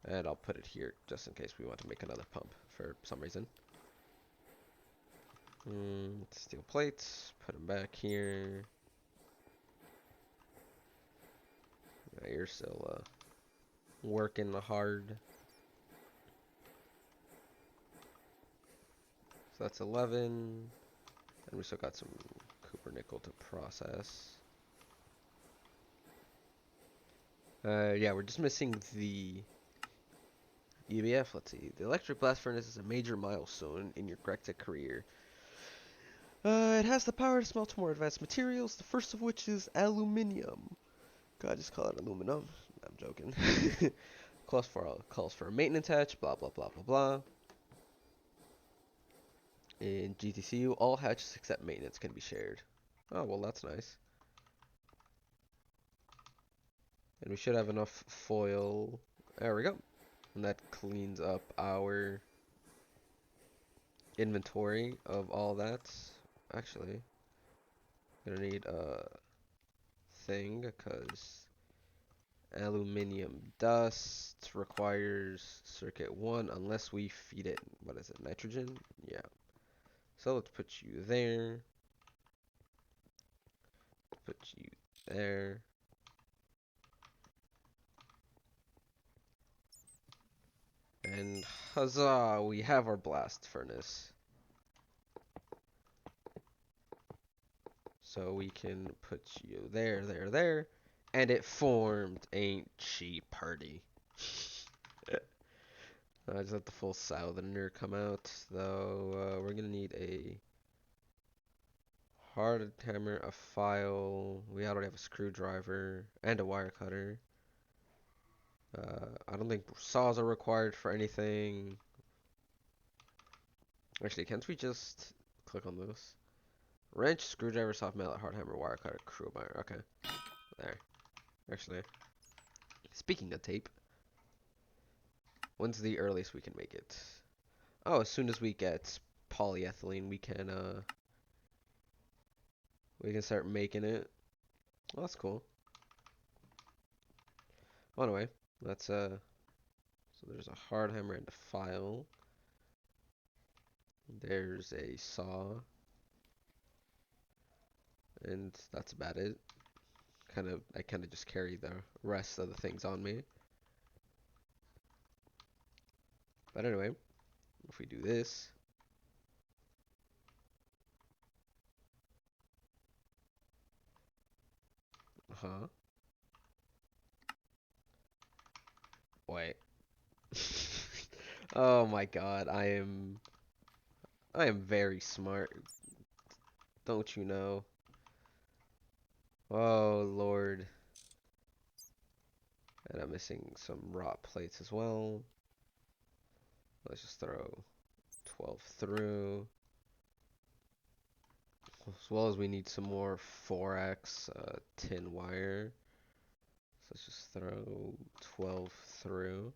And I'll put it here just in case we want to make another pump for some reason. Steel plates, put them back here. Yeah, you're still working hard. So that's 11. And we still got some copper nickel to process. Yeah, we're just missing the EBF. Let's see. The electric blast furnace is a major milestone in your Grectic career. It has the power to smelt more advanced materials, the first of which is aluminium. God, just call it aluminum. I'm joking. calls for a maintenance hatch, blah, blah, blah, blah, blah. In GTCU, all hatches except maintenance can be shared. Oh, well, that's nice. And we should have enough foil. There we go. And that cleans up our inventory of all that. Actually, gonna need a thing because aluminium dust requires circuit 1 unless we feed it, what is it, nitrogen? Yeah. So let's put you there. Put you there. And huzzah, we have our blast furnace. So we can put you there, there, there. And it formed. Ain't she party. I just let the full southerner come out, though. We're gonna need a hard hammer, a file. We already have a screwdriver and a wire cutter. I don't think saws are required for anything. Actually, can't we just click on this? Wrench, screwdriver, soft mallet, hard hammer, wire cutter, crowbar. Okay, there. Actually, speaking of tape, when's the earliest we can make it? Oh, as soon as we get polyethylene, we can start making it. Well, that's cool. Well, anyway, let's so there's a hard hammer and a file. There's a saw. And that's about it. I kind of just carry the rest of the things on me. But anyway, if we do this, wait. Oh my God, I am very smart. Don't you know? Oh Lord. And I'm missing some raw plates as well. Let's just throw 12 through. As well as we need some more 4x tin wire. So let's just throw 12 through.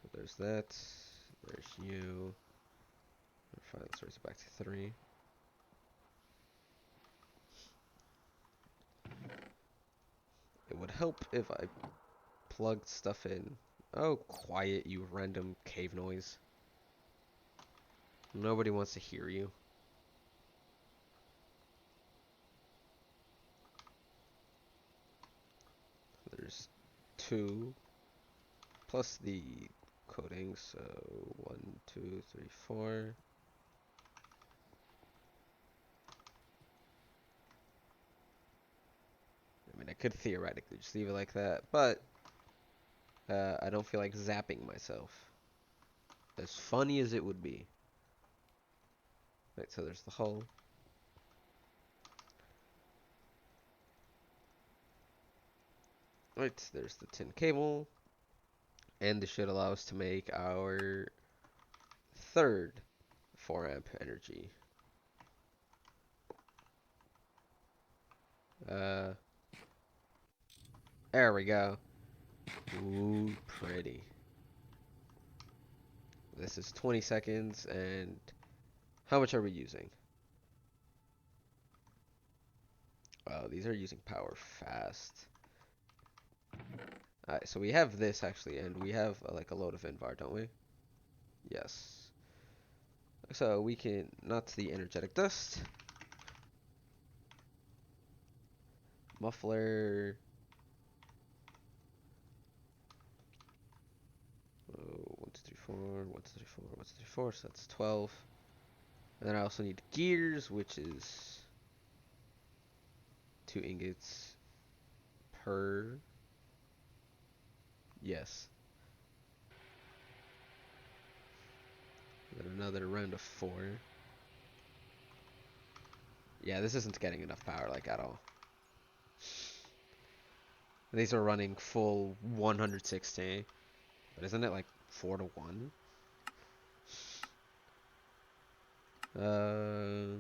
So there's that. There's you. Fine, let's raise it back to 3. It would help if I plugged stuff in. Oh, quiet, you random cave noise. Nobody wants to hear you. There's 2 plus the coating, so 1, 2, 3, 4. I mean, I could theoretically just leave it like that, but I don't feel like zapping myself. As funny as it would be. Right, so there's the hull. Right, there's the tin cable. And this should allow us to make our third 4 amp energy. There we go. Ooh, pretty. This is 20 seconds, and how much are we using? Oh, these are using power fast. Alright, so we have this actually, and we have like a load of Invar, don't we? Yes. So we can, not the energetic dust. Muffler. Oh, 1, 2, 3, 4, 1, 2, 3, 4, 1, 2, 3, 4, so that's 12. And then I also need gears, which is 2 ingots per. Yes. Then another round of 4. Yeah, this isn't getting enough power, like, at all. These are running full 160. But isn't it like 4 to 1? Uh,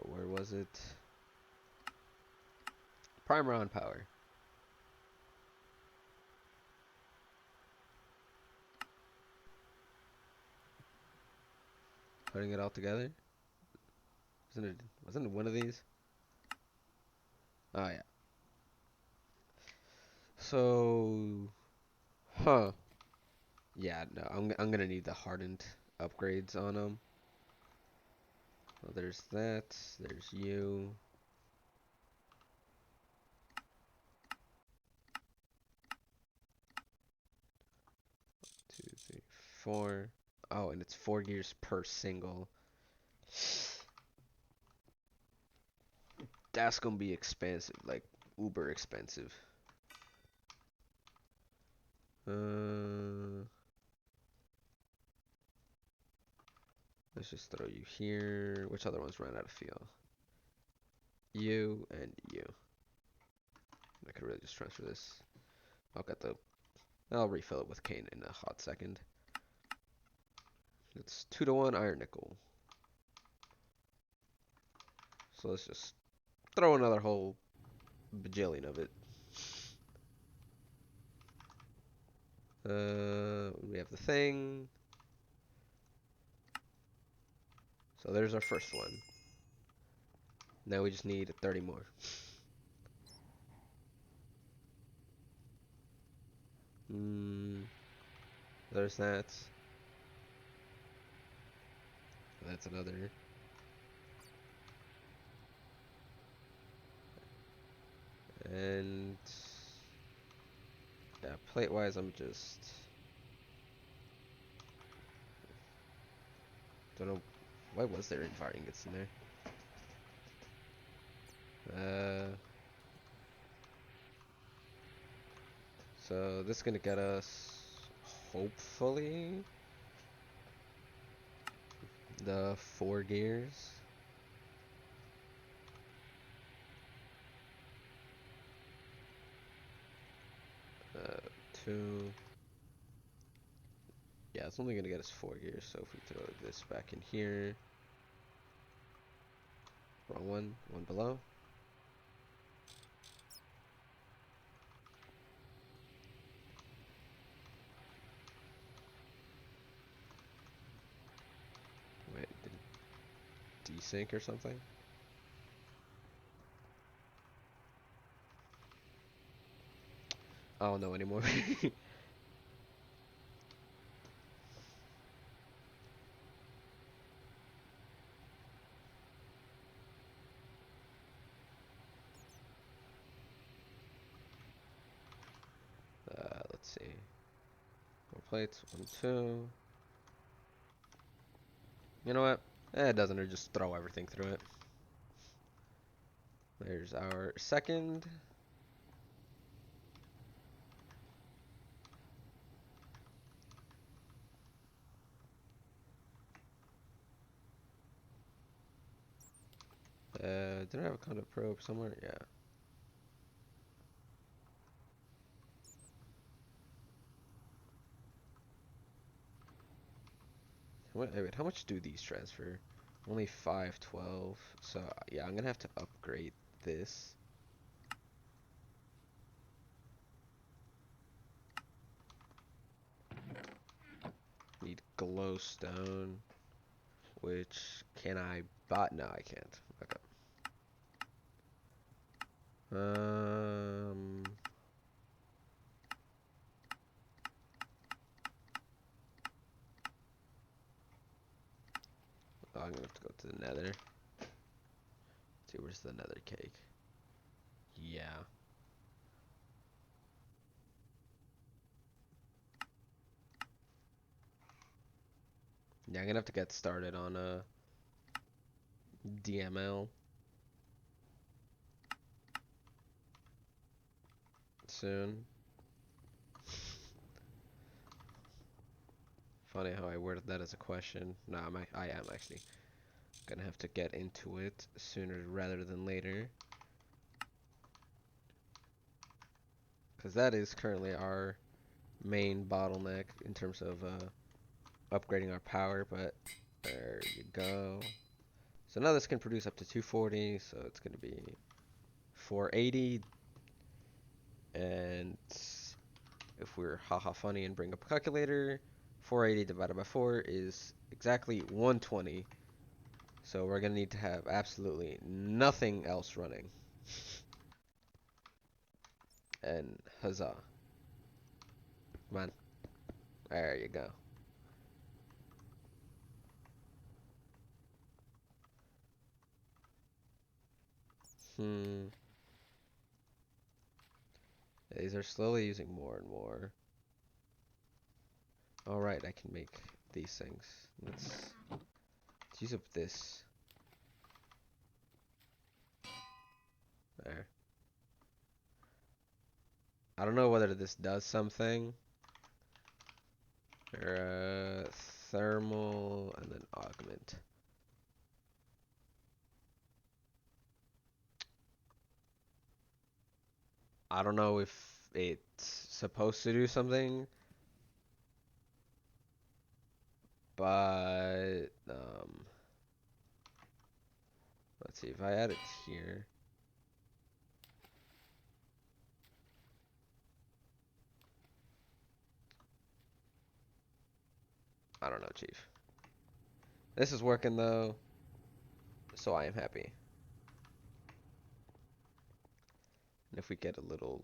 where was it? Primer on power. Putting it all together. Wasn't it one of these? Oh yeah. So, huh? Yeah, no, I'm gonna need the hardened upgrades on them. Well, there's that. There's you. 2, 3, 4. Oh, and it's 4 gears per single. That's gonna be expensive, like uber expensive. Let's just throw you here. Which other ones ran out of fuel? You and you. I could really just transfer this. I'll refill it with cane in a hot second. It's 2 to 1 iron nickel. So let's just throw another whole bajillion of it. We have the thing. So there's our first one. Now we just need 30 more. There's that. That's another. And yeah, plate wise, I'm just don't know why was there Invar ingots in there. So this is gonna get us hopefully the 4 gears. Uh, 2. Yeah, it's only gonna get us 4 gears. So if we throw this back in here, wrong one, one below. Wait, did it desync or something? I don't know anymore. Let's see. More plates, 1, 2. You know what? It doesn't, or just throw everything through it. There's our second. Did I have a conduit probe somewhere? Yeah. Wait, how much do these transfer? Only 512. So yeah, I'm gonna have to upgrade this. glowstone, which can I buy? No, I can't. Okay. Um, oh, I'm gonna have to go to the nether. See, where's the nether cake? Yeah. Yeah, I'm gonna have to get started on DML soon. Funny how I worded that as a question. No, I am actually gonna have to get into it sooner rather than later. Because that is currently our main bottleneck in terms of upgrading our power, but there you go. So now this can produce up to 240, so it's going to be 480. And if we're haha funny and bring up a calculator, 480 divided by 4 is exactly 120. So we're going to need to have absolutely nothing else running. And huzzah. Come on. There you go. Hmm. These are slowly using more and more. Alright, I can make these things. Let's use up this. There. I don't know whether this does something. Or, thermal and then augment. I don't know if it's supposed to do something, but let's see if I add it here. I don't know, Chief. This is working though, so I am happy. And if we get a little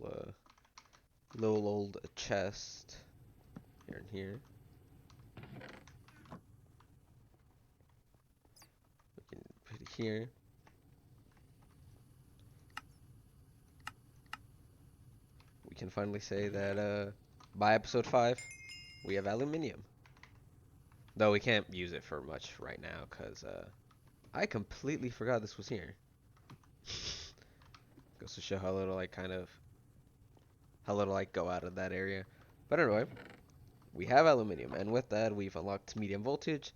old chest here and here, we can put it here. We can finally say that by episode 5, we have aluminium. Though we can't use it for much right now, because I completely forgot this was here. Goes to show how little I go out of that area. But anyway, we have aluminium, and with that, we've unlocked medium voltage,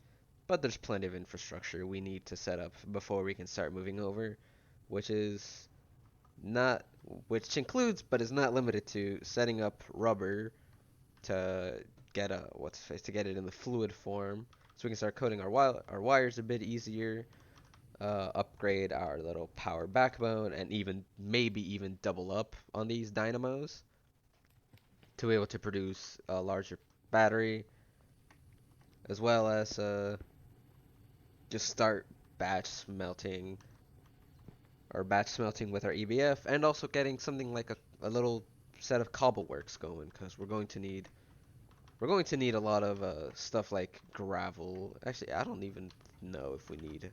but there's plenty of infrastructure we need to set up before we can start moving over, which is not, which includes, but is not limited to setting up rubber to get to get it in the fluid form, so we can start coating our wires a bit easier, upgrade our little power backbone, and maybe even double up on these dynamos to be able to produce a larger battery, as well as just start batch smelting with our EBF, and also getting something like a little set of cobble works going, because we're going to need a lot of stuff like gravel. Actually, I don't even know if we need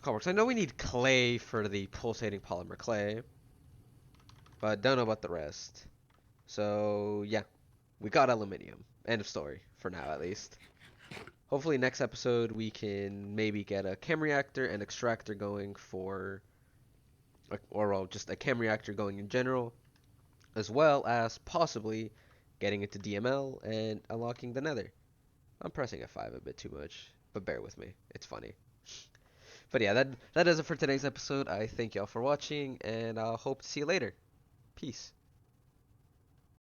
cobbleworks. I know we need clay for the pulsating polymer clay, but don't know about the rest. So yeah, we got aluminium. End of story for now, at least. Hopefully next episode we can maybe get a chem reactor and extractor going for, or well, just a chem reactor going in general, as well as possibly getting into DML and unlocking the nether. I'm pressing F5 a bit too much, but bear with me. It's funny. But yeah, that does it for today's episode. I thank y'all for watching, and I'll hope to see you later. Peace.